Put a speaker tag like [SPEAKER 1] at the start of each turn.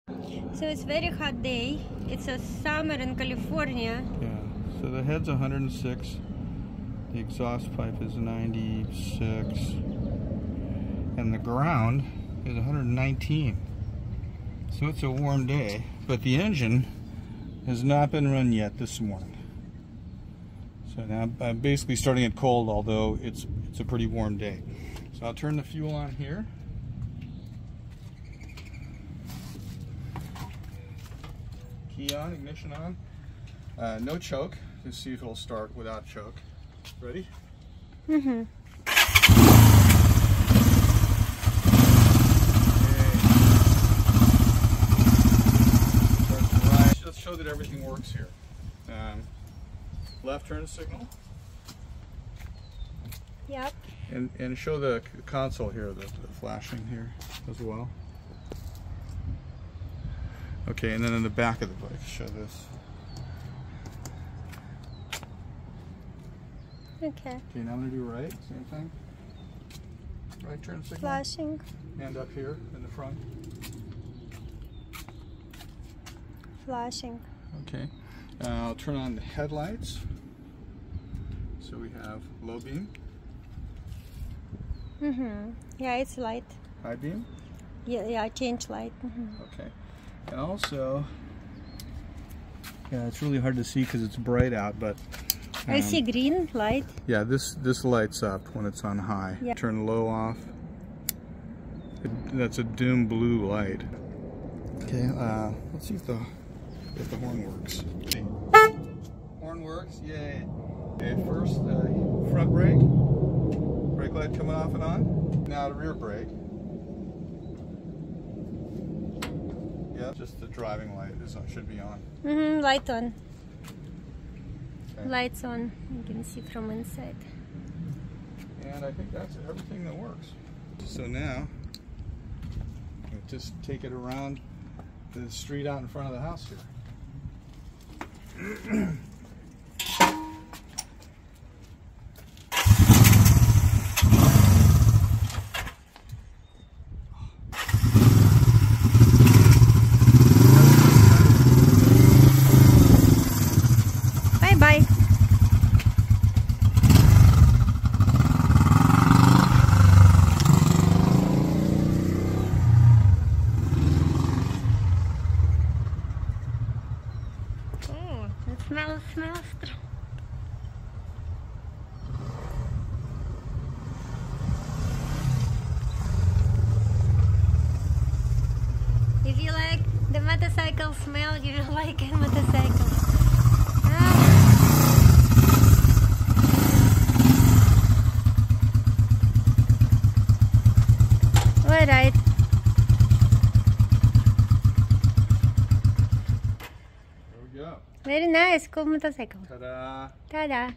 [SPEAKER 1] So it's very hot day. It's a summer in California.
[SPEAKER 2] Yeah. So the head's 106. The exhaust pipe is 96. And the ground is 119. So it's a warm day. But the engine has not been run yet this morning. So now I'm basically starting it cold, although it's a pretty warm day. So I'll turn the fuel on here. Key on, ignition on. No choke. Let's see if it'll start without choke. Ready?
[SPEAKER 1] Mm-hmm.
[SPEAKER 2] Okay. Let's show that everything works here. Left turn signal.
[SPEAKER 1] Yep.
[SPEAKER 2] And show the console here, the flashing here as well. Okay, and then in the back of the bike, show this.
[SPEAKER 1] Okay.
[SPEAKER 2] Okay, now I'm going to do right, same thing. Right turn signal.
[SPEAKER 1] Flashing.
[SPEAKER 2] And up here in the front.
[SPEAKER 1] Flashing.
[SPEAKER 2] Okay. I'll turn on the headlights. So we have low beam.
[SPEAKER 1] Mm-hmm. Yeah, it's light.
[SPEAKER 2] High beam.
[SPEAKER 1] Yeah, change light. Mm-hmm.
[SPEAKER 2] Okay. And also, yeah, it's really hard to see because it's bright out, but
[SPEAKER 1] I see green light.
[SPEAKER 2] yeah, this lights up when it's on high.
[SPEAKER 1] Yeah.
[SPEAKER 2] Turn low off. That's a dim blue light. Okay, let's see if the horn works. Okay. Horn works, yay. Okay, first front brake light coming off and on. Now the rear brake. Yeah, just the driving light should be on.
[SPEAKER 1] Mm-hmm, light on.
[SPEAKER 2] Okay.
[SPEAKER 1] Lights on. You can see from inside.
[SPEAKER 2] And I think that's everything that works. So now, we'll just take it around the street out in front of the house here.
[SPEAKER 1] Bye. Oh, it smells strong. If you like the motorcycle smell, you will like a motorcycle. Alright.
[SPEAKER 2] There we go.
[SPEAKER 1] Very nice, cool motorcycle.
[SPEAKER 2] Ta-da!
[SPEAKER 1] Ta-da!